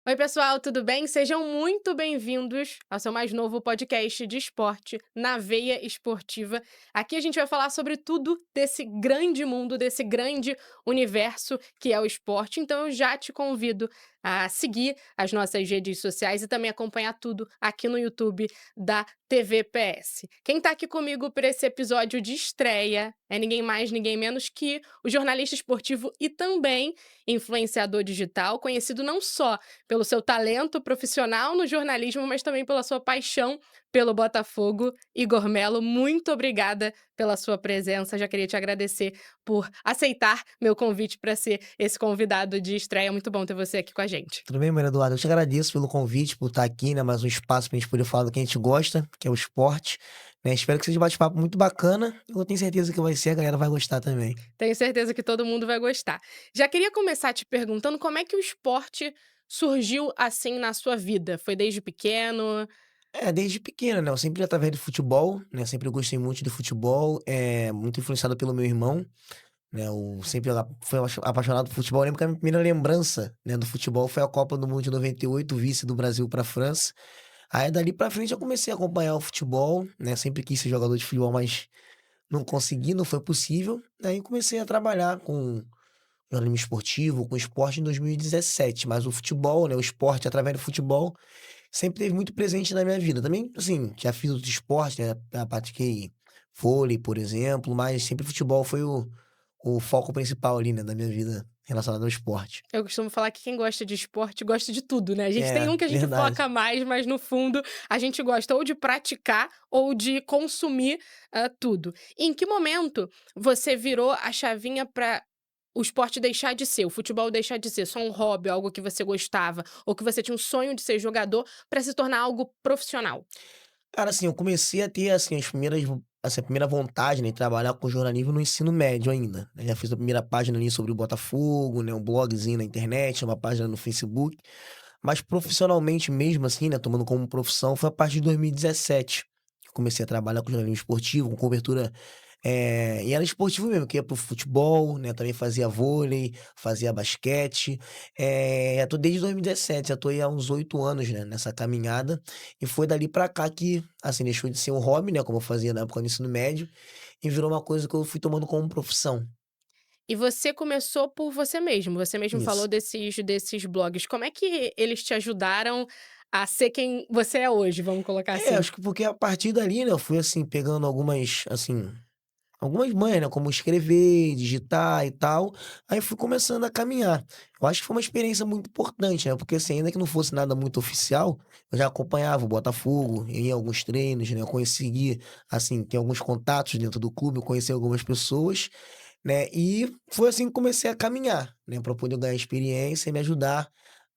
Oi, pessoal, tudo bem? Sejam muito bem-vindos ao seu mais novo podcast de esporte, Na Veia Esportiva. Aqui a gente vai falar sobre tudo desse grande mundo, desse grande universo que é o esporte. Então eu já te convido a seguir as nossas redes sociais e também acompanhar tudo aqui no YouTube da TV PS. Quem tá aqui comigo para esse episódio de estreia é ninguém mais, ninguém menos que o jornalista esportivo e também influenciador digital, conhecido não só pelo seu talento profissional no jornalismo, mas também pela sua paixão pelo Botafogo. Igor Melo, muito obrigada pela sua presença. Já queria te agradecer por aceitar meu convite para ser esse convidado de estreia. Muito bom ter você aqui com a gente. Tudo bem, Maria Eduarda? Eu te agradeço pelo convite, por estar aqui, né? Mais um espaço pra gente poder falar do que a gente gosta, que é o esporte, né? Espero que seja um bate-papo muito bacana. Eu tenho certeza que vai ser, a galera vai gostar também. Tenho certeza que todo mundo vai gostar. Já queria começar te perguntando como é que o esporte surgiu assim na sua vida? Foi desde pequeno? É, desde pequeno, né? Eu sempre através do futebol, né? Sempre gostei muito de futebol, muito influenciado pelo meu irmão, né? Eu sempre fui apaixonado por futebol. Eu lembro que a minha primeira lembrança, né, do futebol foi a Copa do Mundo de 98, vice do Brasil para a França. Aí dali pra frente eu comecei a acompanhar o futebol, né? Sempre quis ser jogador de futebol, mas não consegui, não foi possível. Aí comecei a trabalhar com jornalismo esportivo, com esporte em 2017, mas o futebol, né, o esporte através do futebol sempre esteve muito presente na minha vida. Também, assim, já fiz outros esportes, né, já pratiquei vôlei, por exemplo, mas sempre futebol foi o foco principal ali, né, da minha vida relacionado ao esporte. Eu costumo falar que quem gosta de esporte gosta de tudo, né? A gente tem É, um que a gente verdade. foca mais, mas no fundo a gente gosta ou de praticar ou de consumir, tudo. Em que momento você virou a chavinha para o esporte deixar de ser, o futebol deixar de ser só um hobby, algo que você gostava, ou que você tinha um sonho de ser jogador, para se tornar algo profissional? Cara, assim, eu comecei a ter, assim, as primeiras assim, a primeira vontade, né, de trabalhar com jornalismo no ensino médio ainda, né, já fiz a primeira página ali sobre o Botafogo, né, um blogzinho na internet, uma página no Facebook, mas profissionalmente mesmo, assim, né, tomando como profissão, foi a partir de 2017 que eu comecei a trabalhar com jornalismo esportivo, com cobertura e era esportivo mesmo, que ia para o futebol, né, também fazia vôlei, fazia basquete, já tô desde 2017, já tô aí há uns 8 anos, né, nessa caminhada, e foi dali pra cá que, assim, deixou de ser um hobby, né, como eu fazia na época do ensino médio, e virou uma coisa que eu fui tomando como profissão. E você começou por você mesmo falou Isso. desses blogs. Como é que eles te ajudaram a ser quem você é hoje, vamos colocar É, assim? acho que porque a partir dali, né, eu fui, assim, pegando algumas, assim, algumas manhas, né, como escrever, digitar e tal, aí fui começando a caminhar. Eu acho que foi uma experiência muito importante, né, porque assim, ainda que não fosse nada muito oficial, eu já acompanhava o Botafogo, ia em alguns treinos, né, eu consegui, assim, ter alguns contatos dentro do clube, eu conheci algumas pessoas, né, e foi assim que comecei a caminhar, né, para poder ganhar experiência e me ajudar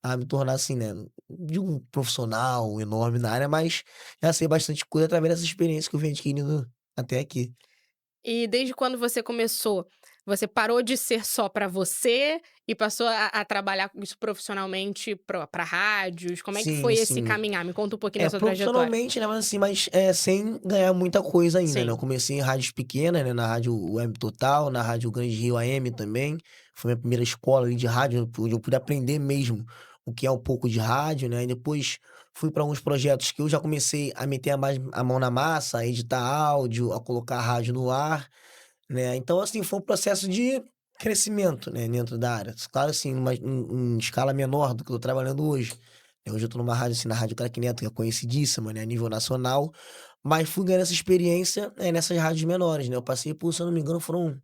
a me tornar, assim, né, de um profissional enorme na área, mas já sei bastante coisa através dessa experiência que eu venho adquirindo até aqui. E desde quando você começou, você parou de ser só pra você e passou a trabalhar com isso profissionalmente pra rádios? Como é que Sim, foi esse sim. caminhar? Me conta um pouquinho da É, sua trajetória. profissionalmente, né, mas assim, sem ganhar muita coisa ainda, né. Eu Sim. comecei em rádios pequenas, né, na rádio Web Total, na rádio Grande Rio AM também. Foi minha primeira escola ali de rádio, onde eu pude aprender mesmo o que é um pouco de rádio, né. E depois fui para alguns projetos que eu já comecei a meter a mão na massa, a editar áudio, a colocar a rádio no ar, né. Então, assim, foi um processo de crescimento, né, dentro da área. Claro, assim, em escala menor do que eu tô trabalhando hoje. Hoje eu tô numa rádio, assim, na Rádio Craque Neto, que é conhecidíssima, né, a nível nacional, mas fui ganhando essa experiência, nessas rádios menores, né. Eu passei por, se eu não me engano, foram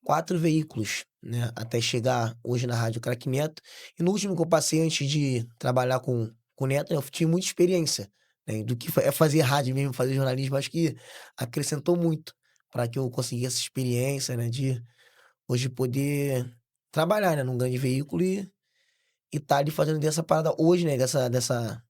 4 veículos, né, até chegar hoje na Rádio Craque Neto. E no último que eu passei antes de trabalhar com o Neto, né, eu tive muita experiência, né, do que é fazer rádio mesmo, fazer jornalismo, acho que acrescentou muito para que eu conseguisse essa experiência, né, de hoje poder trabalhar, né, num grande veículo e tá ali fazendo dessa parada hoje, né, dessa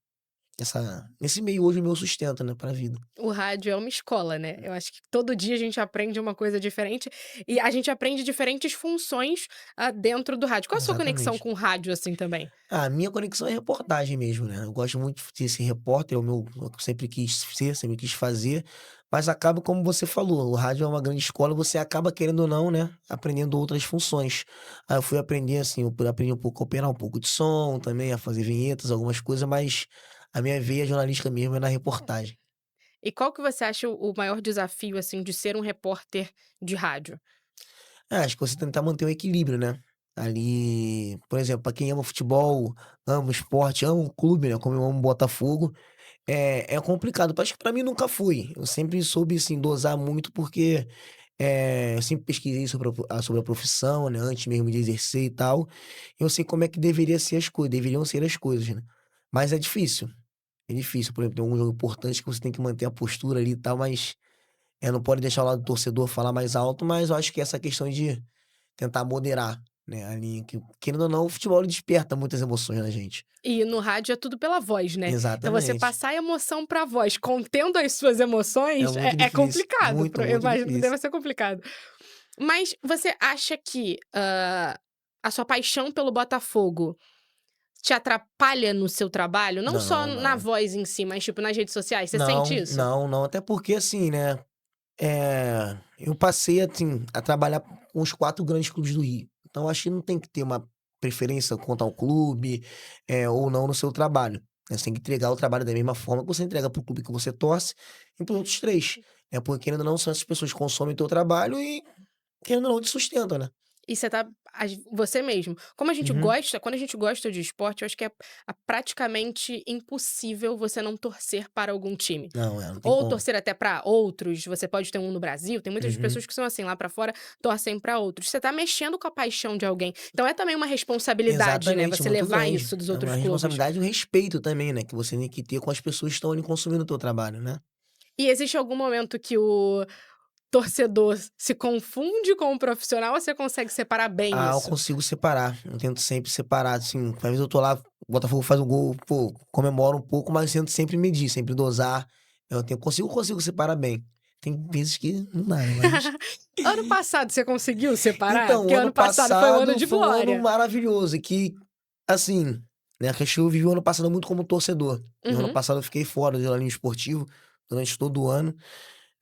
nesse meio hoje o meu sustento, né, pra vida. O rádio é uma escola, né. Eu acho que todo dia a gente aprende uma coisa diferente e a gente aprende diferentes funções, dentro do rádio. Qual a sua conexão Exatamente. com o rádio, assim, também? A minha conexão é reportagem mesmo, né, eu gosto muito de ser repórter, é o que eu sempre quis ser, sempre quis fazer, mas acaba como você falou, o rádio é uma grande escola, você acaba querendo ou não, né, aprendendo outras funções. Aí eu fui aprender, assim, eu aprendi um pouco a operar um pouco de som também, a fazer vinhetas, algumas coisas, mas a minha veia jornalística mesmo é na reportagem. E qual que você acha o maior desafio, assim, de ser um repórter de rádio? É, acho que você tentar manter o equilíbrio, né. Ali, por exemplo, pra quem ama futebol, ama esporte, ama um clube, né, como eu amo o Botafogo, é complicado. Acho que pra mim nunca foi. Eu sempre soube, assim, dosar muito, porque, eu sempre pesquisei sobre a profissão, né, antes mesmo de exercer e tal. Eu sei como é que deveriam ser as coisas, né. Mas é difícil. Por exemplo, tem algum jogo importante que você tem que manter a postura ali e tal, mas, não pode deixar o lado do torcedor falar mais alto, mas eu acho que essa questão de tentar moderar, né, ali, que querendo ou não, o futebol ele desperta muitas emoções na gente. E no rádio é tudo pela voz, né. Então você Exatamente. passar a emoção pra voz, contendo as suas É emoções, é muito é difícil. complicado, Muito, eu muito imagino que difícil. deva ser complicado. Mas você acha que, a sua paixão pelo Botafogo te atrapalha no seu trabalho? Não só Não, na não. voz em si, mas, tipo, nas redes sociais, você sente Não, isso? não, não. Até porque, assim, né, eu passei, assim, a trabalhar com os 4 grandes clubes do Rio. Então acho que não tem que ter uma preferência quanto ao clube, ou não no seu trabalho, né. Você tem que entregar o trabalho da mesma forma que você entrega para o clube que você torce e para os outros 3, porque querendo ou não, são essas pessoas que consomem o teu trabalho e, querendo ou não, te sustentam, né. E você tá você mesmo. Como a gente Uhum. gosta quando a gente gosta de esporte, eu acho que é praticamente impossível você não torcer para algum time. Não, não tem Ou como. torcer até para outros, você pode ter um no Brasil, tem muitas Uhum. pessoas que são assim, lá para fora, torcem para outros. Você tá mexendo com a paixão de alguém. Então é também uma responsabilidade, né, Exatamente, você muito levar grande. isso dos É uma outros clubes. responsabilidade e um respeito também, né, que você tem que ter com as pessoas que estão ali consumindo o teu trabalho, né. E existe algum momento que o torcedor se confunde com o profissional ou você consegue separar bem Ah, eu isso? consigo separar, eu tento sempre separar, assim, às vezes eu tô lá, o Botafogo faz um gol, pô, comemoro um pouco, mas tento sempre medir, sempre dosar, eu tenho consigo separar bem. Tem vezes que não dá, né, mas Ano passado você conseguiu separar? então, Porque o ano ano passado foi um ano passado de foi um ano glória. maravilhoso, que, assim, né, que eu vivi o ano passado muito como torcedor. No ano Uhum. passado eu fiquei fora do jornalismo esportivo durante todo o ano.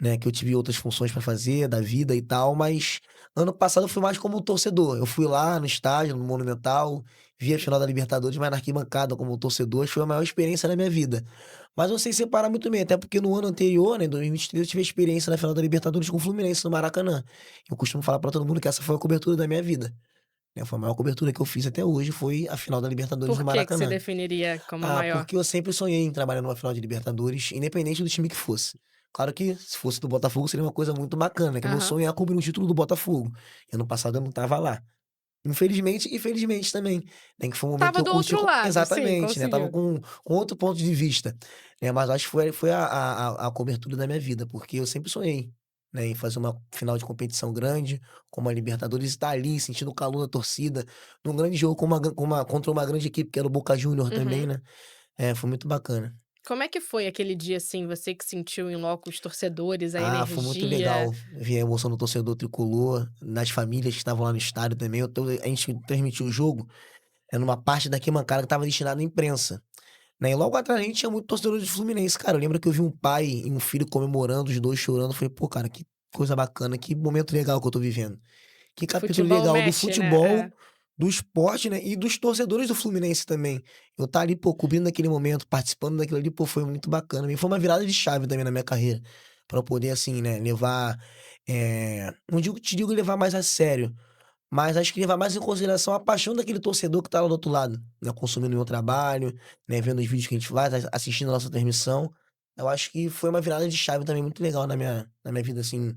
Né, que eu tive outras funções pra fazer da vida e tal, mas ano passado eu fui mais como torcedor. Eu fui lá no estádio, no Monumental, vi a final da Libertadores, mas na arquibancada como torcedor, acho que foi a maior experiência da minha vida. Mas eu sei separar muito bem, até porque no ano anterior, né, em 2023, eu tive a experiência na final da Libertadores com o Fluminense no Maracanã. Eu costumo falar pra todo mundo que essa foi a cobertura da minha vida, né, foi a maior cobertura que eu fiz até hoje, foi a final da Libertadores Por no que você Maracanã. definiria como a Ah, maior? porque eu sempre sonhei em trabalhar numa final de Libertadores, independente do time que fosse. Claro que se fosse do Botafogo seria uma coisa muito bacana, que meu Aham. sonho é cobrir um título do Botafogo. E ano passado eu não estava lá. Infelizmente e felizmente também, né, que foi um momento que Estava eu do curti outro lado, sim, exatamente, né, estava conseguiu. com outro ponto de vista, né, mas acho que foi a cobertura da minha vida, porque eu sempre sonhei, né, em fazer uma final de competição grande, como a Libertadores, estar ali sentindo o calor da torcida, num grande jogo contra uma grande equipe que era o Boca Juniors também, Uhum. né. Foi muito bacana. Como é que foi aquele dia, assim, você que sentiu em loco os torcedores, a Ah, foi muito energia? legal ver a emoção do torcedor tricolor, das famílias que estavam lá no estádio também. A gente transmitiu o jogo, numa parte da arquibancada que estava destinada à imprensa, né, e logo atrás a gente tinha muito torcedor de Fluminense. Cara, eu lembro que eu vi um pai e um filho comemorando, os 2 chorando, eu falei: "Pô, cara, que coisa bacana, que momento legal que eu tô vivendo". Que capítulo Futebol legal do mexe, né? futebol, É. do esporte, né, e dos torcedores do Fluminense também. Eu estar ali, pô, cobrindo naquele momento, participando daquilo ali, pô, foi muito bacana. E foi uma virada de chave também na minha carreira, pra eu poder, assim, né, levar, não digo levar mais a sério, mas acho que levar mais em consideração a paixão daquele torcedor que tá lá do outro lado, né, consumindo o meu trabalho, né, vendo os vídeos que a gente faz, assistindo a nossa transmissão. Eu acho que foi uma virada de chave também muito legal na minha vida, assim,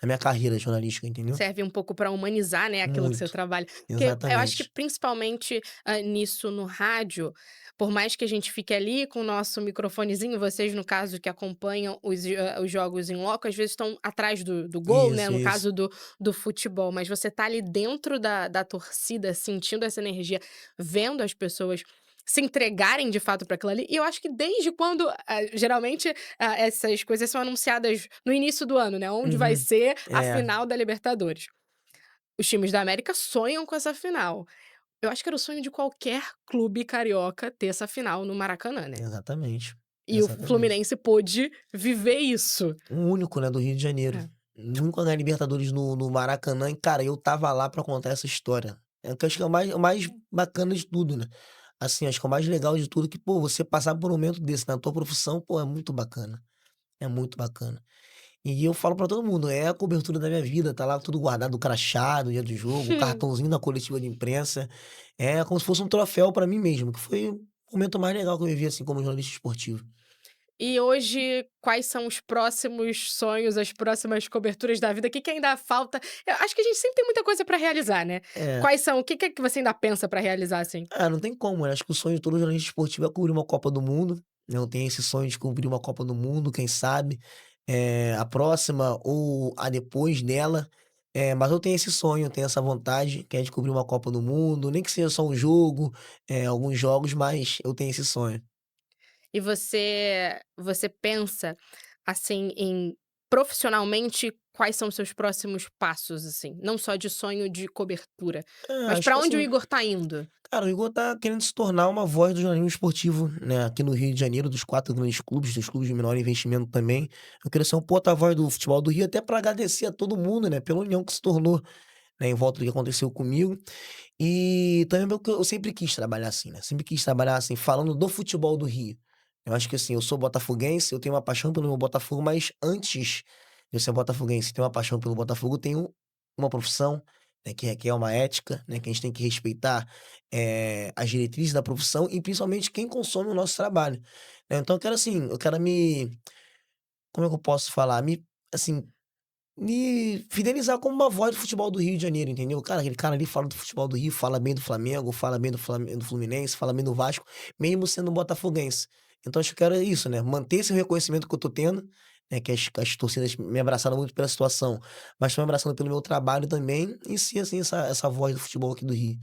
na minha carreira jornalística, entendeu? Serve um pouco para humanizar, né, aquilo que você Muito. trabalha. Porque eu acho que Exatamente. principalmente, nisso no rádio, por mais que a gente fique ali com o nosso microfonezinho, vocês no caso que acompanham os jogos em loco, às vezes estão atrás do gol, né, Isso, no isso. caso do futebol, mas você tá ali dentro da torcida, sentindo essa energia, vendo as pessoas se entregarem de fato para aquilo ali. E eu acho que desde quando, geralmente, essas coisas são anunciadas no início do ano, né, onde vai Uhum. ser a É, final da Libertadores. Os times da América sonham com essa final. Eu acho que era o sonho de qualquer clube carioca ter essa final no Maracanã, né. exatamente, E o exatamente. Fluminense pôde viver isso. O único, né, do Rio de Janeiro. É. O único a ganhar Libertadores no Maracanã e, cara, eu tava lá pra contar essa história. É o que eu acho que é o mais bacana de tudo, né. Assim, acho que é o mais legal de tudo que, pô, você passar por um momento desse na tua profissão, pô, é muito bacana, é muito bacana. E eu falo pra todo mundo, é a cobertura da minha vida, tá lá tudo guardado, o crachá do dia do jogo, o cartãozinho da coletiva de imprensa, é como se fosse um troféu pra mim mesmo, que foi o momento mais legal que eu vivi, assim, como jornalista esportivo. E hoje, quais são os próximos sonhos, as próximas coberturas da vida? O que que ainda falta? Eu acho que a gente sempre tem muita coisa pra realizar, né. É. Quais são? O que que você ainda pensa pra realizar, assim? Ah, não tem como, né, acho que o sonho de todo jornalista esportivo é cobrir uma Copa do Mundo, né, eu tenho esse sonho de cobrir uma Copa do Mundo, quem sabe, a próxima ou a depois dela, mas eu tenho esse sonho, eu tenho essa vontade, que é de cobrir uma Copa do Mundo, nem que seja só um jogo, alguns jogos, mas eu tenho esse sonho. E você pensa, assim, em profissionalmente, quais são os seus próximos passos, assim? Não só de sonho de cobertura, mas Acho pra que onde o assim, Igor tá indo? cara, o Igor tá querendo se tornar uma voz do jornalismo esportivo, né, aqui no Rio de Janeiro, dos 4 grandes clubes, dos clubes de menor investimento também. Eu queria ser um porta-voz do futebol do Rio, até para agradecer a todo mundo, né, pela união que se tornou, né, em volta do que aconteceu comigo. E também porque eu sempre quis trabalhar assim, né, sempre quis trabalhar assim, falando do futebol do Rio. Eu acho que assim, eu sou botafoguense, eu tenho uma paixão pelo meu Botafogo, mas antes de eu ser botafoguense e ter uma paixão pelo Botafogo, eu tenho uma profissão, né, que requer uma ética, né, que a gente tem que respeitar, as diretrizes da profissão e principalmente quem consome o nosso trabalho, né. Então eu quero assim, eu quero me como é que eu posso falar? Assim, me fidelizar como uma voz do futebol do Rio de Janeiro, entendeu? Cara, aquele cara ali fala do futebol do Rio, fala bem do Flamengo, fala bem do Fluminense, fala bem do Vasco, mesmo sendo um botafoguense. Então acho que eu quero isso, né, manter esse reconhecimento que eu tô tendo, né, que as torcidas me abraçaram muito pela situação, mas estão me abraçando pelo meu trabalho também, e ser, assim, essa voz do futebol aqui do Rio.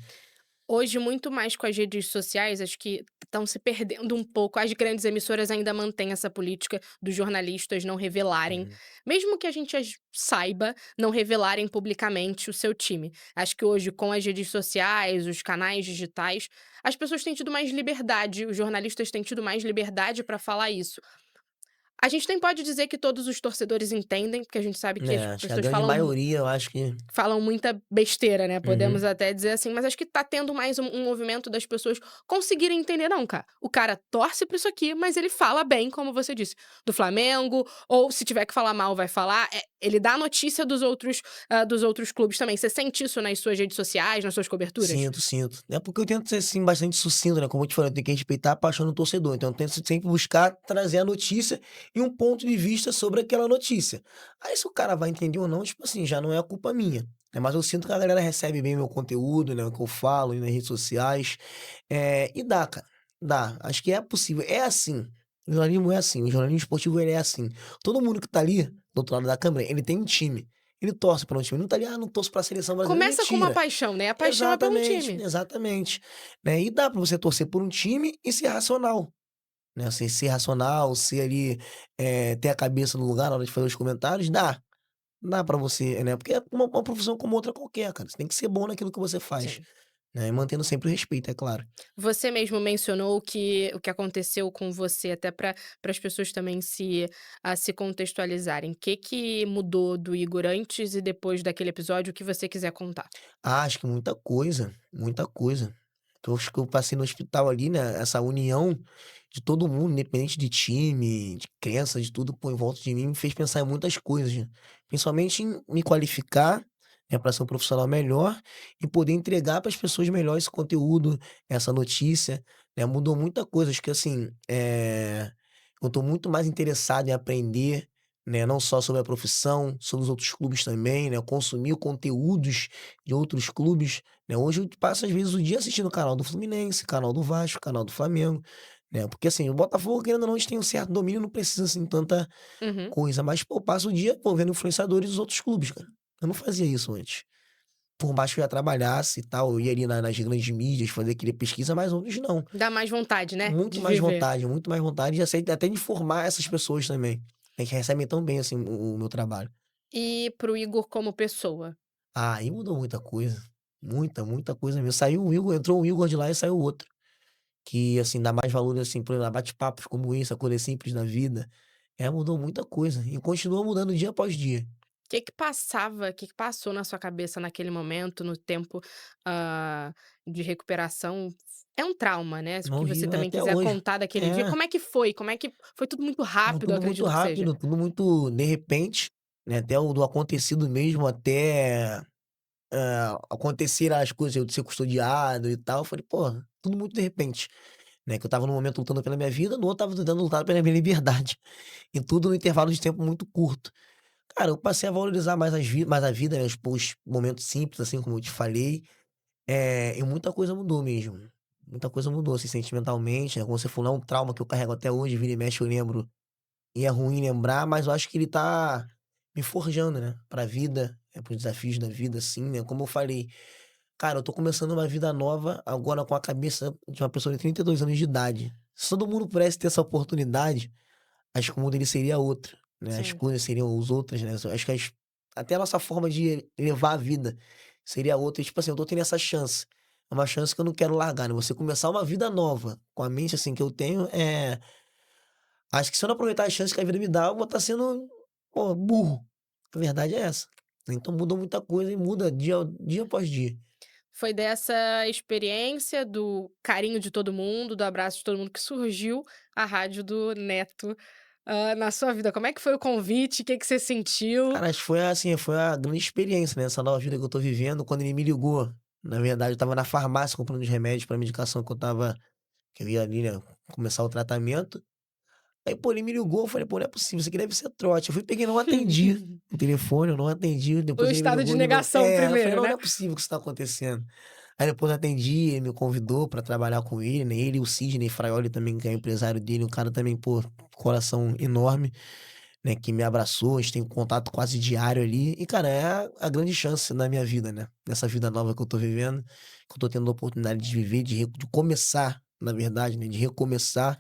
Hoje, muito mais com as redes sociais, acho que estão se perdendo um pouco. As grandes emissoras ainda mantêm essa política dos jornalistas não revelarem, Uhum. mesmo que a gente saiba, não revelarem publicamente o seu time. Acho que hoje, com as redes sociais, os canais digitais, as pessoas têm tido mais liberdade, os jornalistas têm tido mais liberdade para falar isso. A gente nem pode dizer que todos os torcedores entendem, porque a gente sabe que as É, acho que a pessoas grande falam maioria eu acho que muita besteira, né, podemos uhum. até dizer assim, mas acho que tá tendo mais um movimento das pessoas conseguirem entender: "Não, cara, o cara torce pra isso aqui, mas ele fala bem", como você disse, do Flamengo, ou se tiver que falar mal, vai falar. Ele dá a notícia dos outros clubes também. Você sente isso nas suas redes sociais, nas suas coberturas? Sinto, sinto. É porque eu tento ser, assim, bastante sucinto, né, como eu te falei, eu tenho que respeitar a paixão do torcedor, então eu tento sempre buscar trazer a notícia e um ponto de vista sobre aquela notícia. Aí se o cara vai entender ou não, tipo assim, já não é culpa minha, né, mas eu sinto que a galera recebe bem meu conteúdo, né, o que eu falo nas redes sociais, e dá, cara, dá. Acho que é possível, é assim, o jornalismo é assim, o jornalismo esportivo ele é assim. Todo mundo que tá ali, do outro lado da câmera, ele tem um time, ele torce pra um time, não tá ali: "Ah, não torço pra seleção brasileira", Começa com uma mentira. paixão, né, a paixão é pelo Exatamente, time. exatamente. Né, e dá pra você torcer por um time e ser racional, né, assim, ser racional, ser ali, ter a cabeça no lugar na hora de fazer os comentários, dá pra você, né, porque é uma profissão como outra qualquer, cara, você tem que ser bom naquilo que você faz, Sim. né, mantendo sempre o respeito, é claro. Você mesmo mencionou que o que aconteceu com você, até para as pessoas também se contextualizarem. O que que mudou do Igor antes e depois daquele episódio, o que você quiser contar? Ah, acho que muita coisa, muita coisa. Que eu acho que eu passei no hospital ali, né, essa união de todo mundo, independente de time, de crença, de tudo, pô, em volta de mim, me fez pensar em muitas coisas, né. Principalmente em me qualificar, né, pra ser um profissional melhor e poder entregar para as pessoas melhor esse conteúdo, essa notícia, né. Mudou muita coisa, acho que assim, eu tô muito mais interessado em aprender, né, não só sobre a profissão, sobre os outros clubes também, né, consumir conteúdos de outros clubes, né. Hoje eu passo às vezes o dia assistindo o canal do Fluminense, canal do Vasco, canal do Flamengo, né, porque assim, o Botafogo querendo ou não a gente tem um certo domínio, não precisa assim tanta Uhum. coisa, mas pô, eu passo o dia, pô, vendo influenciadores dos outros clubes, cara. Eu não fazia isso antes. por mais que eu já trabalhasse e tal, eu ia ali nas grandes mídias fazer aquele pesquisa, mas outros não. Dá mais vontade, né, de viver. Muito mais vontade e aceito até de formar essas pessoas também, né, que recebem tão bem, assim, o meu trabalho. E para o Igor como pessoa? Ah, aí mudou muita coisa, muita coisa mesmo. Saiu um Igor, entrou um Igor de lá e saiu outro, que, assim, dá mais valor, assim, por exemplo, a bate-papos como esse, a coisa simples da vida. Mudou muita coisa e continua mudando dia após dia. O que que passou na sua cabeça naquele momento, no tempo, hã, de recuperação? É um trauma, né, se o que você Horrível, também até quiser hoje. contar daquele dia, É. como é que foi? Como é que foi tudo muito rápido, eu Tudo muito acredito que seja? rápido, tudo muito de repente, né, até o do acontecido mesmo, até, acontecer as coisas, eu ser custodiado e tal, eu falei: "Pô, tudo muito de repente", né, que eu estava num momento lutando pela minha vida, no outro estava tentando lutar pela minha liberdade, e tudo num intervalo de tempo muito curto. Cara, eu passei a valorizar mais a vida, né, os momentos simples, assim, como eu te falei, e muita coisa mudou mesmo, muita coisa mudou, assim, sentimentalmente, né, como você falou, é um trauma que eu carrego até hoje, vira e mexe eu lembro e é ruim lembrar, mas eu acho que ele tá me forjando, né, pra vida, para os desafios da vida, assim, né. Como eu falei, cara, eu tô começando uma vida nova agora com a cabeça de uma pessoa de 32 anos de idade. Se todo mundo pudesse ter essa oportunidade, acho que o mundo ele seria outro, né, as Sim. coisas seriam os outras, né, acho que até a nossa forma de levar a vida seria outra e, tipo assim, eu tô tendo essa chance. É uma chance que eu não quero largar, né, você começar uma vida nova com a mente, assim, que eu tenho, acho que se eu não aproveitar as chances que a vida me dá, eu vou estar sendo, pô, burro. A verdade é essa. Então mudou muita coisa e muda dia após dia. Foi dessa experiência, do carinho de todo mundo, do abraço de todo mundo, que surgiu a rádio do Neto, na sua vida. Como é que foi o convite? O que que você sentiu? Cara, acho que foi assim, foi a grande experiência, né, essa nova vida que eu tô vivendo, quando ele me ligou. Na verdade, eu estava na farmácia comprando os remédios pra medicação que eu ia ali, né, começar o tratamento. Aí, pô, ele me ligou, eu falei: "Pô, não é possível, isso aqui deve ser trote". Eu fui, peguei, não atendi o telefone, eu não atendi, O depois ele me estado de ligou de novo. negação Eu falei: primeiro, "Não, não né? é possível que isso tá acontecendo". Aí depois eu atendi, ele me convidou pra trabalhar com ele, né, ele e o Sidney Fraioli também, que é empresário dele, um cara também, pô, coração enorme, né, que me abraçou, a gente tem um contato quase diário ali. E, cara, é a grande chance na minha vida, né, nessa vida nova que eu tô vivendo, que eu tô tendo a oportunidade de viver, de começar, na verdade, né, de recomeçar.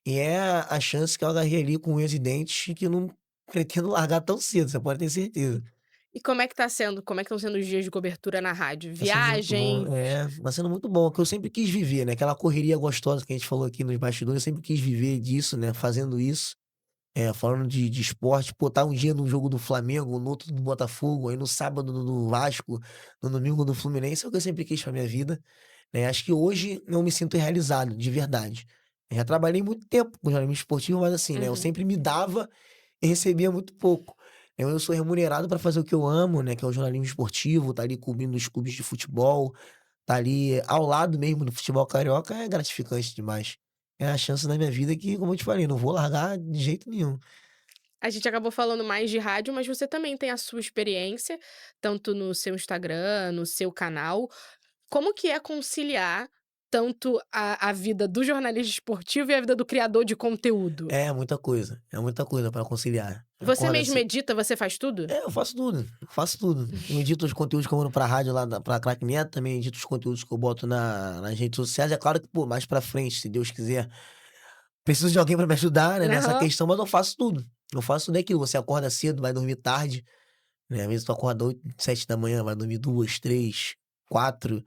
E é a chance que eu agarrei ali com unhas e dentes e que eu não pretendo largar tão cedo, você pode ter certeza. E como é que estão sendo os dias de cobertura na rádio? Tá sendo muito bom. Viagem? Tá sendo muito bom, que eu sempre quis viver, né, aquela correria gostosa que a gente falou aqui nos bastidores, eu sempre quis viver disso, né, fazendo isso, falando de esporte, pô, tá um dia no jogo do Flamengo, no outro do Botafogo, aí no sábado no Vasco, no domingo no Fluminense, é o que eu sempre quis pra minha vida, né. Acho que hoje eu me sinto realizado, de verdade. Eu já trabalhei muito tempo com jornalismo esportivo, mas assim, né, eu Uhum. sempre me dava e recebia muito pouco. Eu sou remunerado para fazer o que eu amo, né, que é o jornalismo esportivo, tá ali cobrindo os clubes de futebol, tá ali ao lado mesmo do futebol carioca, é gratificante demais. É a chance da minha vida que, como eu te falei, não vou largar de jeito nenhum. A gente acabou falando mais de rádio, mas você também tem a sua experiência, tanto no seu Instagram, no seu canal. Como que é conciliar tanto a vida do jornalista esportivo e a vida do criador de conteúdo? É muita coisa para conciliar. Você Acorda mesmo ce edita, você faz tudo? Eu faço tudo, faço tudo. Eu edito os conteúdos que eu mando pra rádio lá pra Craque Neto, também edito os conteúdos que eu boto nas redes sociais. É claro que, pô, mais pra frente, se Deus quiser, preciso de alguém pra me ajudar, né, nessa Aham. questão, mas eu faço tudo. Eu faço tudo aquilo, você acorda cedo, vai dormir tarde, né, às vezes tu acorda 8, 7 da manhã, vai dormir 2, 3, 4.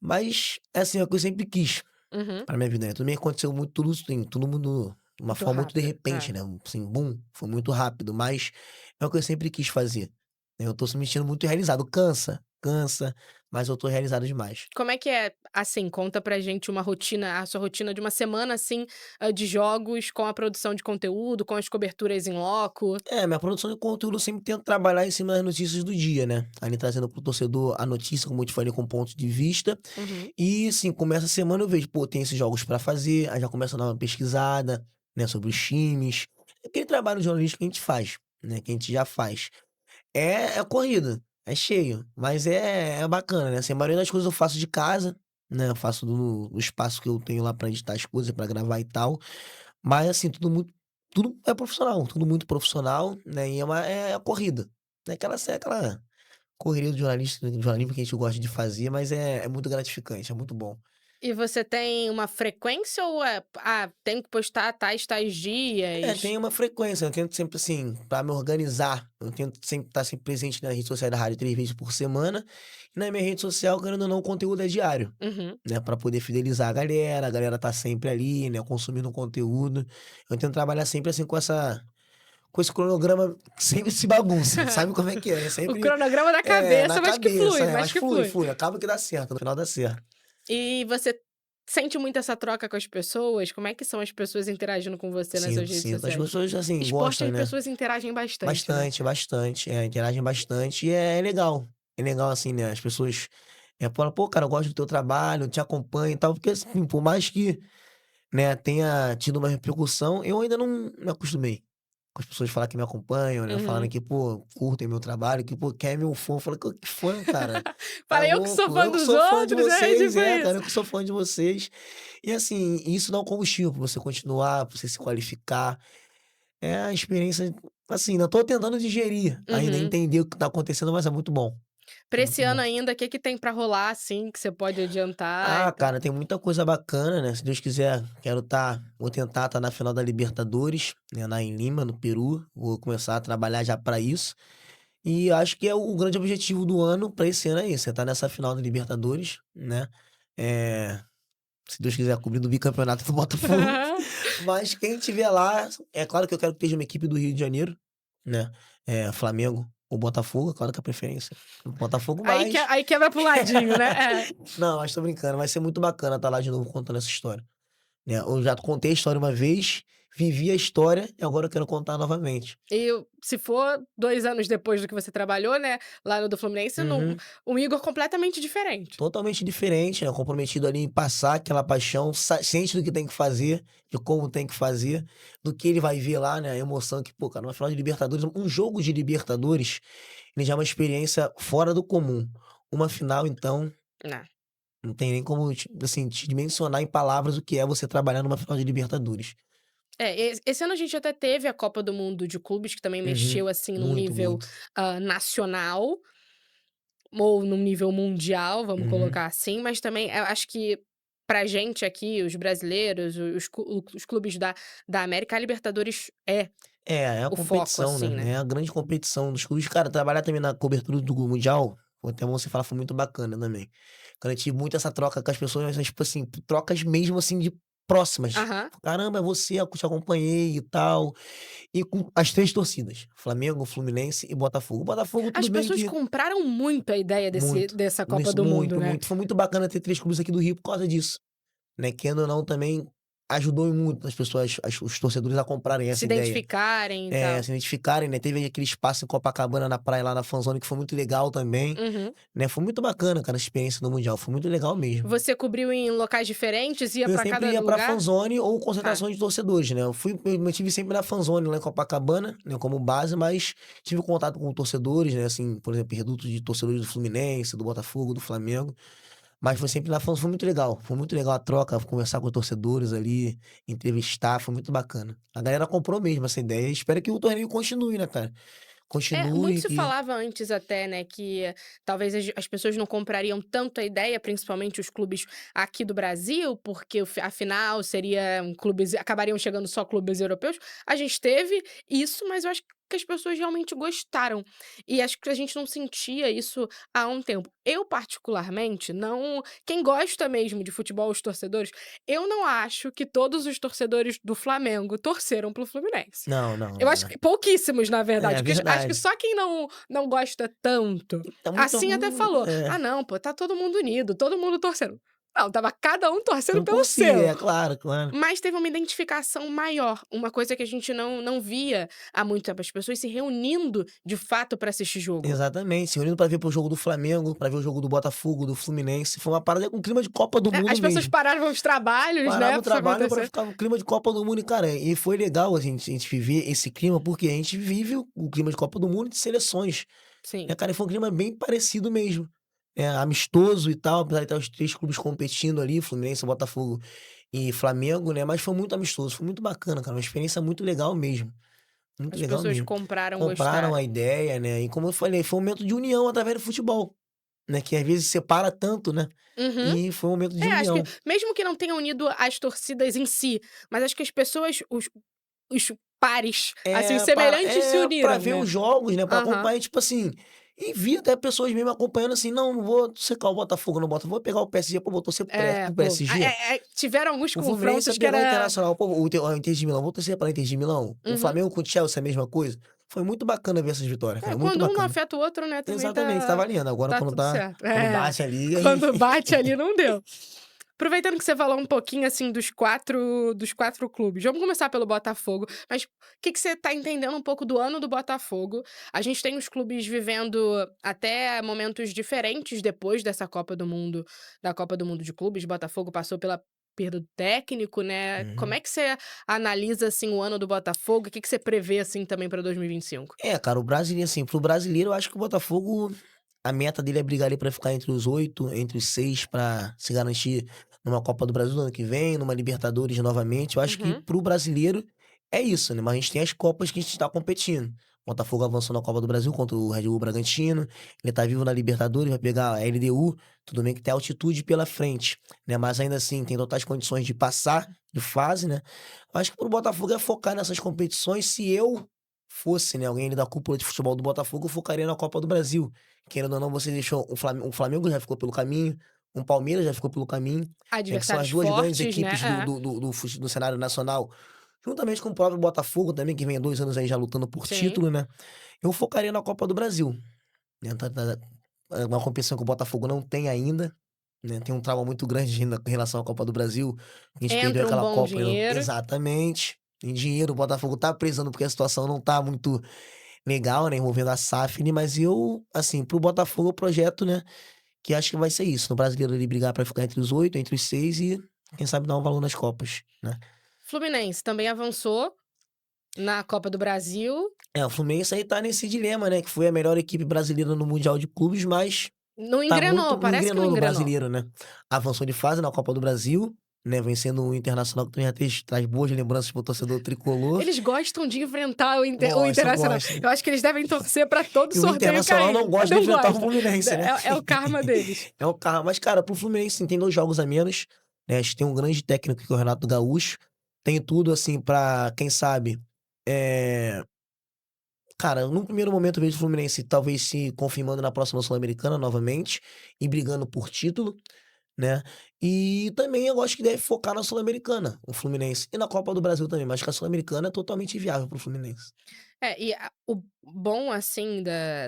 Mas, é assim, é o que eu sempre quis Uhum. pra minha vida, né. Também aconteceu muito tudo assim, todo mundo de uma Muito forma muito de rápido. repente, É. né, assim, bum, foi muito rápido, mas é o que eu sempre quis fazer. Eu tô se sentindo muito realizado. Cansa, cansa, mas eu tô realizado demais. Como é que é, assim, conta pra gente uma rotina, a sua rotina de uma semana, assim, de jogos com a produção de conteúdo, com as coberturas em loco? Minha produção de conteúdo eu sempre tento trabalhar em cima das notícias do dia, né, ali trazendo para o torcedor a notícia, como eu te falei, com ponto de vista. Uhum. E, assim, começa a semana eu vejo, pô, tem esses jogos pra fazer, aí já começo a dar uma pesquisada, né, sobre os times. Aquele trabalho jornalístico que a gente faz, né, que a gente já faz. É corrido, é cheio, mas é bacana, né, assim, a maioria das coisas eu faço de casa, né, eu faço no espaço que eu tenho lá pra editar as coisas, pra gravar e tal, mas assim, tudo é profissional, tudo muito profissional, né, e é corrida, né, aquela Correria do jornalismo que a gente gosta de fazer, mas é muito gratificante, é muito bom. E você tem uma frequência ou tem que postar tais É, dias? tem uma frequência, eu tento sempre, assim, pra me organizar, eu tento sempre estar sempre presente nas redes sociais da rádio 3 vezes por semana, e na minha rede social, querendo ou não, o conteúdo é diário, Uhum. né, pra poder fidelizar a galera tá sempre ali, né, consumindo conteúdo. Eu tento trabalhar sempre, assim, com esse cronograma que sempre se bagunça, sabe como é que é, né, O sempre cronograma da na cabeça, mas que cabeça, flui, mas mas que flui, flui. flui, acaba que dá certo, no final dá certo. E você sente muito essa troca com as pessoas? Como é que são as pessoas interagindo com você nas suas Sinto, redes sinto. As sociais? pessoas, assim, Esporte, gostam, as né. pessoas interagem bastante, né? Bastante, bastante. Interagem bastante e é legal. É legal, assim, né, as pessoas, falam: "Pô, cara, eu gosto do teu trabalho, eu te acompanho e tal", porque, assim, por mais que, né, tenha tido uma repercussão, eu ainda não me acostumei com as pessoas falar que me acompanham, né, falarem Uhum. que, pô, curtem meu trabalho, que, pô, quer meu fã. Eu falo: "Que fã, cara? Tá Fala, eu que sou louco? fã Eu que dos sou fã de outros, é vocês". tipo É, isso. cara, eu que sou fã de vocês. E, assim, isso dá um combustível pra você continuar, pra você se qualificar. É a experiência, assim, ainda tô tentando digerir, ainda Uhum. entender o que tá acontecendo, mas é muito bom. Pra É esse muito ano bom. ainda, o que que tem pra rolar, assim, que você pode adiantar e Ah, tal? cara, tem muita coisa bacana, né, se Deus quiser, vou tentar estar na final da Libertadores, né, lá em Lima, no Peru, vou começar a trabalhar já pra isso. E acho que é o grande objetivo do ano pra esse ano é esse, é estar nessa final da Libertadores, né, eh, se Deus quiser cobrir do bicampeonato do Botafogo, mas quem estiver lá, é claro que eu quero que esteja uma equipe do Rio de Janeiro, né, Flamengo ou Botafogo, é claro que a preferência é Botafogo, mas Aí quebra para ladinho, né? É. não, mas tô brincando, vai ser muito bacana estar lá de novo contando essa história, né. Eu já contei a história uma vez, vivi a história e agora eu quero contar novamente. Se for 2 anos depois do que você trabalhou, né, lá no do Fluminense, Uhum. um Igor completamente diferente. Totalmente diferente, né, comprometido ali em passar aquela paixão, ciente do que tem que fazer, de como tem que fazer, do que ele vai ver lá, né, a emoção que, pô, cara, uma final de Libertadores, um jogo de Libertadores, ele já é uma experiência fora do comum. Uma final, então, Né. não tem nem como assim, te dimensionar em palavras o que é você trabalhar numa final de Libertadores. É, esse ano a gente até teve a Copa do Mundo de clubes, que também Uhum. mexeu, assim, num Muito, nível, muito. nacional, ou num nível mundial, vamos Uhum. colocar assim, mas também eu acho que pra gente aqui, os brasileiros, os clubes da América, a Libertadores é É a o foco, competição, assim, né, né. é a grande competição dos clubes. Cara, trabalhar também na cobertura do mundial, foi até bom você falar, foi muito bacana também. Cara, eu tive muito essa troca com as pessoas, mas, tipo assim, trocas mesmo, assim, de próximas. Aham. "Caramba, é você, eu te acompanhei e tal", e com as 3 torcidas, Flamengo, Fluminense e Botafogo. O Botafogo As tudo bem pessoas que compraram muito a ideia muito, dessa Copa isso, do Mundo, muito, né. muito. Foi muito bacana ter 3 clubes aqui do Rio por causa disso, né, querendo ou não também ajudou muito as pessoas, os torcedores a comprarem Se essa ideia. identificarem e É, tal. se identificarem, né, teve aquele espaço em Copacabana, na praia, lá na Fanzone, que foi muito legal também, Uhum. né, foi muito bacana, cara, a experiência no mundial, foi muito legal mesmo. Você cobriu em locais diferentes, ia Eu pra sempre cada ia pra lugar? Fanzone ou Tá. concentração de torcedores, né, eu me mantive sempre na Fanzone, lá em Copacabana, né, como base, mas tive contato com torcedores, né, assim, por exemplo, reduto de torcedores do Fluminense, do Botafogo, do Flamengo, mas foi sempre na Fanzone, foi muito legal a troca, conversar com os torcedores ali, entrevistar, foi muito bacana. A galera comprou mesmo essa ideia e espero que o torneio continue, né, cara. É, muito Continue se que falava antes até, né, que talvez as pessoas não comprariam tanto a ideia, principalmente os clubes aqui do Brasil, porque afinal seriam clubes acabariam chegando só clubes europeus. A gente teve isso, mas eu acho que as pessoas realmente gostaram. E acho que a gente não sentia isso há um tempo. Eu particularmente não quem gosta mesmo de futebol, os torcedores, eu não acho que todos os torcedores do Flamengo torceram para o Fluminense. não, não, Eu não, acho é. que pouquíssimos, na É verdade, porque acho que verdade. só quem não gosta tanto, Tá muito assim até falou: "Ah não, pô, tá todo mundo unido, todo mundo torcendo". Não, estava cada um torcendo um pelo por si, seu. é claro, claro. Mas teve uma identificação maior, uma coisa que a gente não via há muito tempo, as pessoas se reunindo de fato pra assistir jogo. Exatamente, se reunindo pra ver pro jogo do Flamengo, pra ver o jogo do Botafogo, do Fluminense, foi uma parada com clima de Copa do É, Mundo as pessoas mesmo. paravam os trabalhos, Parava né, o pra isso trabalho pra acontecer. ficar no clima de Copa do Mundo e, cara, e foi legal a gente viver esse clima, porque a gente vive o clima de Copa do Mundo de seleções, Sim. né, cara, e foi um clima bem parecido mesmo, amistoso e tal, apesar de estar os 3 clubes competindo ali, Fluminense, Botafogo e Flamengo, né, mas foi muito amistoso, foi muito bacana, cara, uma experiência muito legal mesmo. Muito As legal pessoas mesmo. compraram, Compraram a gostaram. ideia, né, e como eu falei, foi um momento de união através do futebol, né, que às vezes separa tanto, né, Uhum. e foi um momento de É, acho que união. mesmo que não tenha unido as torcidas em si, mas acho que as pessoas, os pares, assim, os semelhantes se Pra uniram, ver né. os jogos, né, pra Aham. acompanhar, tipo assim, e vi até pessoas mesmo acompanhando assim: "Não, não vou secar o Botafogo, não Botafogo, vou pegar o PSG, pô, vou torcer É, pro pô, PSG". tiveram alguns O Fluminense ia confrontos que pegar o era Internacional, pô, o Inter de Milão, vou torcer pra Inter de Milão. O uhum. Flamengo com o Chelsea, a mesma coisa. Foi muito bacana ver essas vitórias, É, cara, muito quando um não bacana. afeta o outro, né, também Exatamente, tá valendo. Agora tá tudo certo. quando É, bate ali, aí quando bate ali não deu. Aproveitando que você falou um pouquinho, assim, dos quatro clubes, vamos começar pelo Botafogo, mas o que que você tá entendendo um pouco do ano do Botafogo? A gente tem os clubes vivendo até momentos diferentes depois dessa Copa do Mundo, da Copa do Mundo de Clubes, Botafogo passou pela perda do técnico, né. Como uhum. é que você analisa, assim, o ano do Botafogo? O que que você prevê, assim, também pra 2025? É, cara, o brasileiro, assim, para o brasileiro, eu acho que o Botafogo, a meta dele é brigar ali pra ficar entre os 8, entre os 6, pra se garantir numa Copa do Brasil no ano que vem, numa Libertadores novamente. Eu acho que Uhum. para o brasileiro é isso, né? Mas a gente tem as Copas que a gente tá competindo. O Botafogo avançou na Copa do Brasil contra o Red Bull Bragantino. Ele tá vivo na Libertadores, vai pegar a LDU. Tudo bem que tem altitude pela frente, né? Mas ainda assim, tem totais condições de passar de fase, né? Eu acho que pro Botafogo é focar nessas competições. Se eu fosse, né, alguém ali da cúpula de futebol do Botafogo, eu focaria na Copa do Brasil. Querendo ou não, você deixou o Flamengo já ficou pelo caminho, o Palmeiras já ficou pelo caminho, né, que são as Adversários 2 grandes fortes, né. equipes do cenário nacional, juntamente com o próprio Botafogo também, que vem há 2 anos aí já lutando por Sim. título, né. Eu focaria na Copa do Brasil, né, é uma competição que o Botafogo não tem ainda, né, tem um trauma muito grande em relação à Copa do Brasil, a gente perdeu Entra um aquela bom Copa dinheiro. exatamente, em dinheiro, o Botafogo tá precisando porque a situação não tá muito legal, né, envolvendo a SAFNI, mas eu, assim, para o Botafogo o projeto, né, que acho que vai ser isso, no brasileiro ele brigar pra ficar entre os 8, entre os 6 e quem sabe dar um valor nas copas, né. Fluminense também avançou na Copa do Brasil, É, o Fluminense aí tá nesse dilema, né, que foi a melhor equipe brasileira no mundial de clubes, mas não tá muito engrenou, não parece que não engrenou no engrenou. brasileiro, né. Avançou de fase na Copa do Brasil, né, vencendo o Internacional que também já traz boas lembranças para o torcedor tricolor. Eles gostam de enfrentar o Gosta, Internacional. gosta. Eu acho que eles devem torcer pra todo E o sorteio Internacional não cair. gosta de Não enfrentar o gosta. Fluminense, né. É o karma deles. É o carro. Mas, cara, para o Fluminense, sim, tem 2 jogos a menos, né, acho que tem um grande técnico que é o Renato Gaúcho, tem tudo, assim, pra, quem sabe, eh, cara, num primeiro momento eu vejo o Fluminense talvez se confirmando na próxima Sul-Americana novamente, e brigando por título, né, e também eu acho que deve focar na Sul-Americana, o Fluminense, e na Copa do Brasil também, mas que a Sul-Americana é totalmente inviável para o Fluminense. É, e o bom, assim,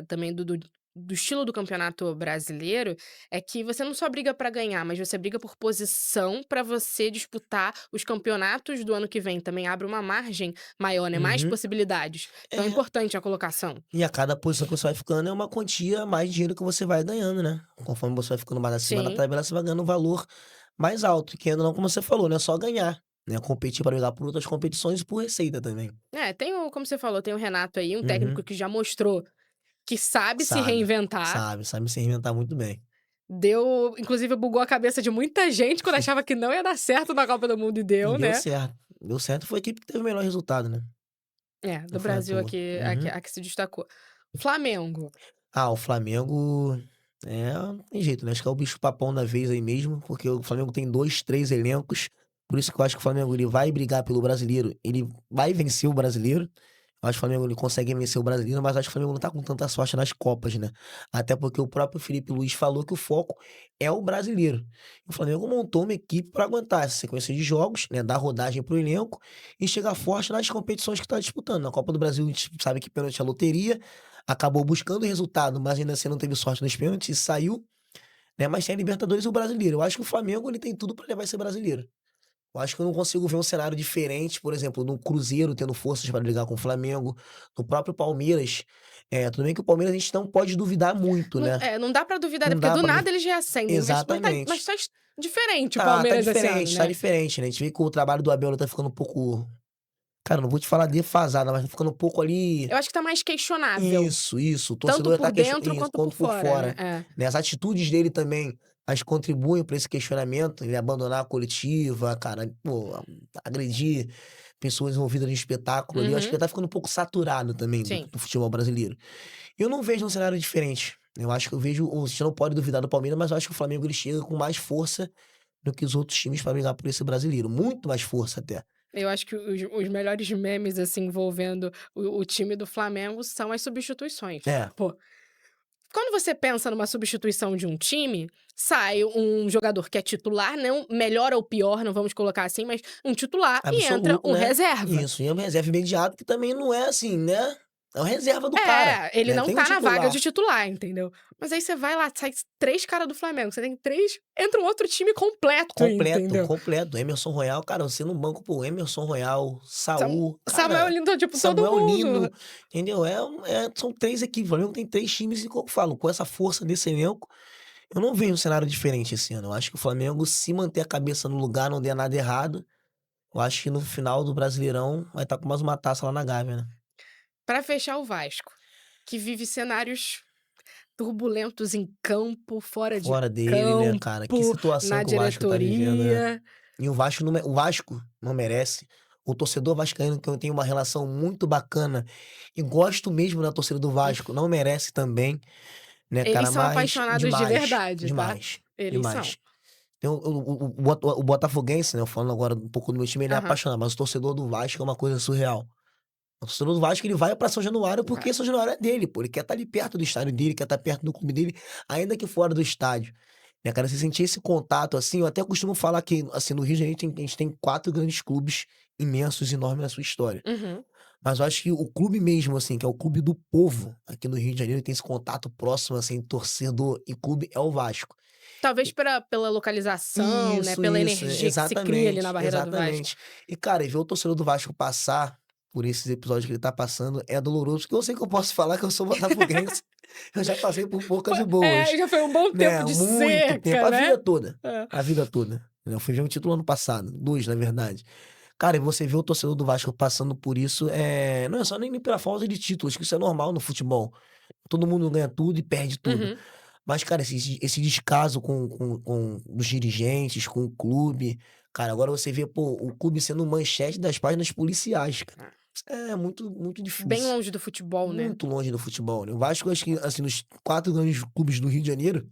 também do estilo do campeonato brasileiro, é que você não só briga pra ganhar, mas você briga por posição pra você disputar os campeonatos do ano que vem. Também abre uma margem maior, né, mais Uhum. possibilidades. Então é É. importante a colocação. E a cada posição que você vai ficando é uma quantia mais de dinheiro que você vai ganhando, né. Conforme você vai ficando mais acima da Sim. tabela, você vai ganhando um valor mais alto, e querendo ou não, como você falou, não é só ganhar, né, competir para brigar por outras competições e por receita também. É, como você falou, tem o Renato aí, um técnico Uhum. que já mostrou que sabe se Sabe, reinventar. sabe se reinventar muito bem. Inclusive bugou a cabeça de muita gente quando achava que não ia dar certo na Copa do Mundo e E deu, né. deu certo, foi a equipe que teve o melhor resultado, né, É, do não foi à Brasil toa. aqui Uhum. a que se destacou. Flamengo. Ah, o Flamengo, não tem jeito, né, acho que é o bicho-papão da vez aí mesmo, porque o Flamengo tem 2, 3 elencos, por isso que eu acho que o Flamengo ele vai brigar pelo brasileiro, ele vai vencer o brasileiro. Eu acho que o Flamengo ele consegue vencer o brasileiro, mas acho que o Flamengo não tá com tanta sorte nas Copas, né. Até porque o próprio Felipe Luiz falou que o foco é o brasileiro. O Flamengo montou uma equipe para aguentar essa sequência de jogos, né, dar rodagem para o elenco e chegar forte nas competições que tá disputando. Na Copa do Brasil a gente sabe que pênalti é loteria, acabou buscando o resultado, mas ainda assim não teve sorte nos pênaltis e saiu, né, mas tem a Libertadores e o Brasileiro. Eu acho que o Flamengo ele tem tudo para levar esse brasileiro. Eu acho que eu não consigo ver um cenário diferente, por exemplo, no Cruzeiro tendo forças para brigar com o Flamengo, no próprio Palmeiras, tudo bem que o Palmeiras a gente não pode duvidar muito, Não, né, não dá pra duvidar, né, não porque dá do pra nada eles reacendem, mas exatamente. tá diferente o Palmeiras esse ano, Tá né. diferente, né, a gente vê que o trabalho do Abel tá ficando um pouco, cara, não vou te falar defasado, mas tá ficando um pouco ali. Eu acho que tá mais questionável, Isso, o tanto torcedor por tá dentro isso, quanto por quanto por fora, né. fora, É. né, as atitudes dele também, as contribuem para esse questionamento, ele abandonar a coletiva, cara, pô, agredir pessoas envolvidas no espetáculo ali. Eu acho Uhum. que tá ficando um pouco saturado também do, Sim. do futebol brasileiro. Eu não vejo um cenário diferente. Eu acho que eu vejo. A gente não pode duvidar do Palmeiras, mas eu acho que o Flamengo ele chega com mais força do que os outros times para brigar por esse brasileiro. Muito mais força até. Eu acho que os melhores memes, assim, envolvendo o time do Flamengo são as substituições. É, Pô, quando você pensa numa substituição de um time, sai um jogador que é titular, não melhor ou pior, não vamos colocar assim, mas um titular e entra absoluto, um né? reserva. Isso. E é um reserva imediato que também não é assim, né? É uma reserva do cara, É, ele né? não Tem um tá na vaga titular. de titular, entendeu? Mas aí você vai lá, sai 3 caras do Flamengo, você tem 3, entra um outro time completo, Completo, entendeu? completo. Emerson Royal, cara, você no banco, pô, Emerson Royal, Sam Saul, Samuel cara, Lindon, tipo, todo Samuel Lino, mundo. entendeu? São três equipes. O Flamengo tem três times e, como eu falo, com essa força desse elenco, eu não vejo um cenário diferente esse ano. Eu acho que o Flamengo, se manter a cabeça no lugar, não der nada errado, eu acho que no final do Brasileirão vai estar com mais uma taça lá na Gávea, né? Pra fechar o Vasco, que vive cenários turbulentos em campo, fora de Fora dele, né, cara? Que campo, situação na que o Vasco tá vivendo, né? diretoria. E o Vasco não merece. O torcedor vascaíno, que eu tenho uma relação muito bacana e gosto mesmo da torcida do Vasco, não merece também, né, Eles cara? são Mas apaixonados de demais, verdade, tá? demais, Eles são. demais. Então, o Botafoguense, né, falando agora um pouco do meu time, ele é Aham. apaixonado, mas o torcedor do Vasco é uma coisa surreal. O torcedor do Vasco, ele vai pra São Januário Vai. porque São Januário é dele, pô. Ele quer estar ali perto do estádio dele, quer estar perto do clube dele, ainda que fora do estádio. Né, cara, você sentir esse contato, assim, eu até costumo falar que, assim, no Rio de Janeiro a gente tem 4 grandes clubes imensos, enormes na sua história. Uhum. Mas eu acho que o clube mesmo, assim, que é o clube do povo, aqui no Rio de Janeiro, tem esse contato próximo, assim, torcedor e clube, é o Vasco. Talvez pela localização, né, pela Isso, energia que se cria ali na exatamente, barreira do Vasco. exatamente. E, cara, e ver o torcedor do Vasco passar por esses episódios que ele tá passando é doloroso, porque eu sei que eu posso falar que eu sou botafoguense. Eu já passei por poucas e boas, Já foi um bom tempo né? de Muito tempo, seca, a né? vida toda. É. A vida toda. Eu fui ver um título ano passado, 2, na verdade. Cara, e você vê o torcedor do Vasco passando por isso, não é só nem pela falta de títulos, que isso é normal no futebol. Todo mundo ganha tudo e perde tudo. Uhum. Mas, cara, esse descaso com os dirigentes, com o clube. Cara, agora você vê, pô, o clube sendo manchete das páginas policiais, cara. Isso é muito, muito Bem difícil. longe do futebol, né? Muito longe do futebol, né? O Vasco, acho que, assim, nos 4 grandes clubes do Rio de Janeiro,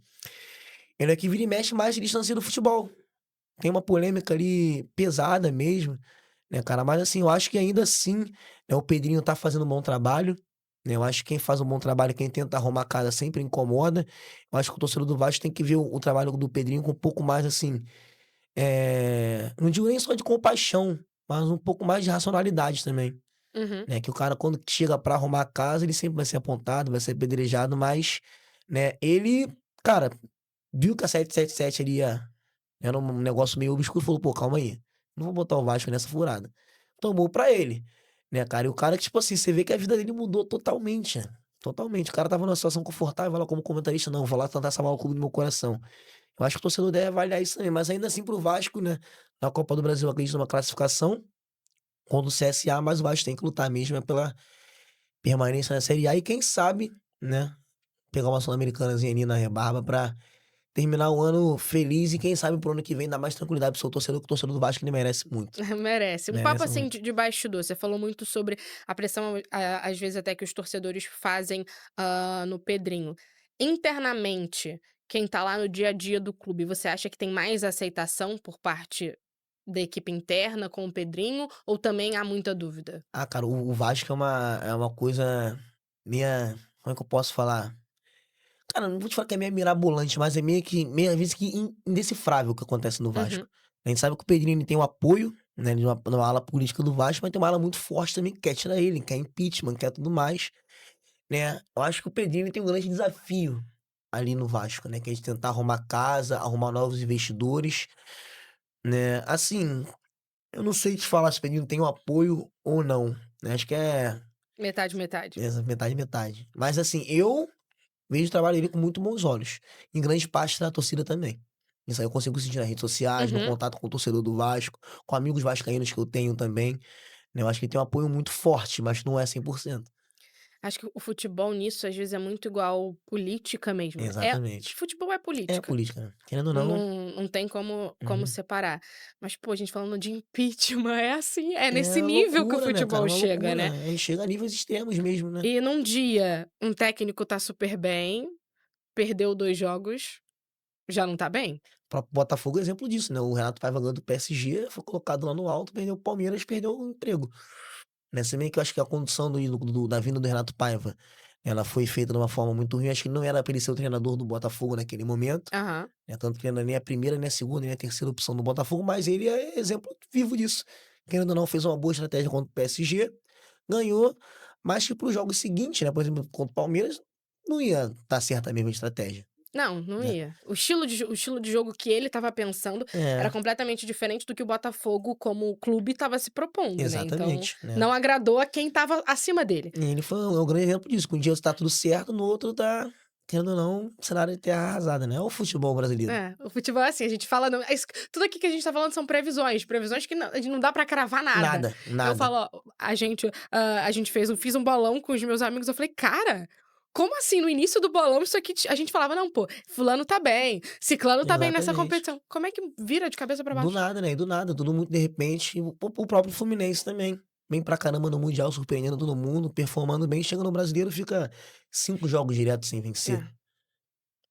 ele é que vira e mexe mais se distancia do futebol. Tem uma polêmica ali pesada mesmo, né, cara? Mas, assim, eu acho que ainda assim, né, o Pedrinho tá fazendo um bom trabalho. Né? Eu acho que quem faz um bom trabalho, quem tenta arrumar a casa sempre incomoda. Eu acho que o torcedor do Vasco tem que ver o trabalho do Pedrinho com um pouco mais, assim, não digo nem só de compaixão, mas um pouco mais de racionalidade também. Uhum. Né? Que o cara, quando chega pra arrumar a casa, ele sempre vai ser apontado, vai ser apedrejado, mas, né, ele, cara, viu que a 777 ali era um negócio meio obscuro e falou, pô, calma aí, não vou botar o Vasco nessa furada. Tomou pra ele, né, cara? E o cara, tipo assim, você vê que a vida dele mudou totalmente, né? Totalmente. O cara tava numa situação confortável, vai lá como comentarista, não, vou lá tentar salvar o clube do meu coração. Eu acho que o torcedor deve avaliar isso também, mas ainda assim pro Vasco, né, na Copa do Brasil, eu acredito numa classificação contra o CSA, mas o Vasco tem que lutar mesmo pela permanência na Série A e quem sabe, né, pegar uma Sul-Americanazinha ali na rebarba pra terminar o ano feliz e quem sabe pro ano que vem dar mais tranquilidade pro seu torcedor, que o torcedor do Vasco ele merece muito. Merece. Um papo, Merece assim, muito. de bastidor. Você falou muito sobre a pressão, às vezes, até que os torcedores fazem, no Pedrinho. Internamente, quem tá lá no dia a dia do clube, você acha que tem mais aceitação por parte da equipe interna com o Pedrinho ou também há muita dúvida? Ah, cara, o Vasco é uma coisa meia. Como é que eu posso falar? Cara, não vou te falar que é meio mirabolante, mas é meio que, meio, às vezes, que indecifrável o que acontece no Vasco. Uhum. A gente sabe que o Pedrinho ele tem o apoio, né, de uma ala política do Vasco, mas tem uma ala muito forte também que quer tirar ele, quer impeachment, quer tudo mais, né? Eu acho que o Pedrinho ele tem um grande desafio ali no Vasco, né? Que é de tentar arrumar casa, arrumar novos investidores, né? Assim, eu não sei te falar se o Pedrinho tem o apoio ou não, né? Acho que é Metade, metade. metade, metade. Mas assim, eu vejo o trabalho dele com muito bons olhos. Em grande parte da torcida também. Isso aí eu consigo sentir nas redes sociais, no Uhum. contato com o torcedor do Vasco, com amigos vascaínos que eu tenho também. Né? Eu acho que ele tem um apoio muito forte, mas não é 100%. Acho que o futebol nisso, às vezes, é muito igual política mesmo. Exatamente. Futebol é É política. política, né? Querendo ou não. Não tem como Uhum. separar. Mas, pô, a gente falando de impeachment, é assim, é nesse É nível que o loucura, né, cara? futebol Uma chega, loucura. né. Aí chega a níveis extremos mesmo, né? E num dia, um técnico tá super bem, perdeu 2 jogos, já não tá bem? O próprio Botafogo é exemplo disso, né? O Renato Paiva ganhou do PSG, foi colocado lá no alto, perdeu o Palmeiras, perdeu o emprego. Né, se bem que eu acho que a condução da vinda do Renato Paiva, ela foi feita de uma forma muito ruim, acho que não era pra ele ser o treinador do Botafogo naquele momento, Aham. né, tanto que ele não é nem a primeira, nem a segunda, nem a terceira opção do Botafogo, mas ele é exemplo vivo disso. Querendo ou não, fez uma boa estratégia contra o PSG, ganhou, mas que para os jogos seguintes, né, por exemplo, contra o Palmeiras, não ia dar certo a mesma estratégia, Não, não né. ia. O estilo de jogo que ele estava pensando era É, completamente diferente do que o Botafogo, como clube, estava se propondo, né, então exatamente, né. não agradou a quem estava acima dele. E ele foi um grande exemplo disso, que um dia tá tudo certo, no outro tá, querendo ou não, cenário de terra arrasada, né. É o futebol brasileiro. É, o futebol é assim, a gente fala não é isso tudo aqui que a gente tá falando são previsões que não dá pra cravar nada. Nada, Eu nada. falo: "Ó, a gente fiz um bolão com os meus amigos", eu falei: "Cara, como assim? No início do bolão isso aqui a gente falava: 'Não, pô, fulano tá bem, ciclano tá bem nessa Exatamente. competição'". Como é que vira de cabeça pra Do baixo? nada, né, do nada, tudo muito de repente, o próprio Fluminense também, bem pra caramba no mundial, surpreendendo todo mundo, performando bem, chega no brasileiro, fica 5 jogos direto sem vencer. É.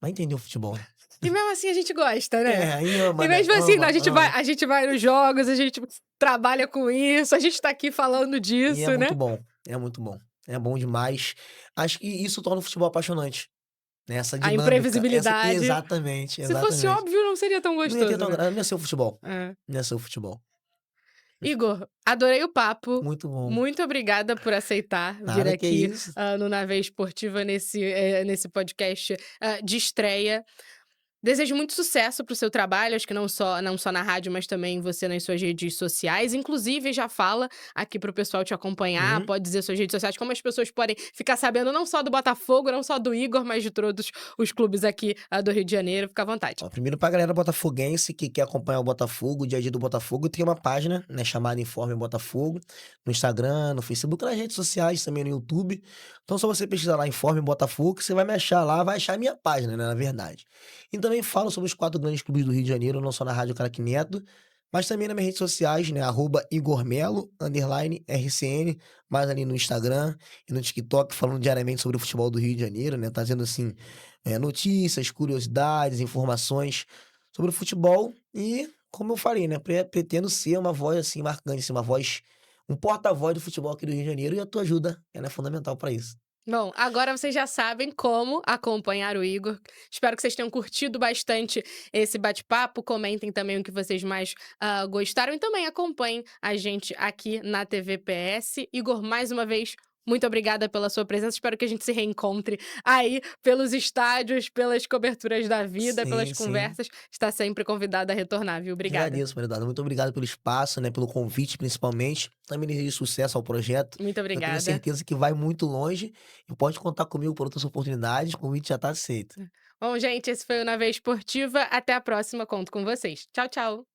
Vai entender o futebol, né. E mesmo assim a gente gosta, né. É, aí ama, E né, mesmo assim, ama, não, ama. a gente vai nos jogos, a gente trabalha com isso, a gente tá aqui falando E é disso, muito né. bom, é muito bom. É bom demais. Acho que isso torna o futebol apaixonante, né, essa A dinâmica, essa imprevisibilidade. exatamente, Se fosse exatamente. óbvio, não seria tão Não ia ter gostoso, tão né. gra não ia ser o futebol, É. não ia ser o futebol. Igor, adorei o papo. Muito bom. Muito obrigada por aceitar vir Nada que é aqui, isso. no Na Veia Esportiva nesse podcast, de estreia. Desejo muito sucesso para o seu trabalho, acho que não só na rádio, mas também você nas suas redes sociais. Inclusive, já fala aqui para o pessoal te acompanhar, Uhum. pode dizer suas redes sociais, como as pessoas podem ficar sabendo não só do Botafogo, não só do Igor, mas de todos os clubes aqui, do Rio de Janeiro. Fica à vontade. Ó, primeiro pra galera botafoguense que quer acompanhar o Botafogo, o dia a dia do Botafogo, tem uma página, né, chamada Informe Botafogo, no Instagram, no Facebook, nas redes sociais, também no YouTube. Então, só você pesquisar lá Informe Botafogo, que você vai me achar lá, vai achar a minha página, né, na verdade. E também falo sobre os 4 grandes clubes do Rio de Janeiro, não só na Rádio Craque Neto, mas também nas minhas redes sociais, né, @igormelo_RCN, mais ali no Instagram e no TikTok, falando diariamente sobre o futebol do Rio de Janeiro, né, trazendo assim notícias, curiosidades, informações sobre o futebol e, como eu falei, né, pretendo ser uma voz, assim, marcante, assim, uma voz um porta-voz do futebol aqui do Rio de Janeiro e a tua ajuda, ela é fundamental para isso. Bom, agora vocês já sabem como acompanhar o Igor. Espero que vocês tenham curtido bastante esse bate-papo. Comentem também o que vocês mais gostaram e também acompanhem a gente aqui na TV PS. Igor, mais uma vez, muito obrigada pela sua presença. Espero que a gente se reencontre aí pelos estádios, pelas coberturas da vida, pelas Sim, sim. conversas. Está sempre convidada a retornar, viu? Obrigada. Agradeço, Maria Eduarda. Muito obrigado pelo espaço, né, pelo convite, principalmente. Também desejo sucesso ao projeto. Muito Eu tenho obrigada. certeza que vai muito longe e pode contar comigo por outras oportunidades. O convite já está aceito. Bom, gente, esse foi o Na Veia Esportiva. Até a próxima, conto com vocês. Tchau, tchau.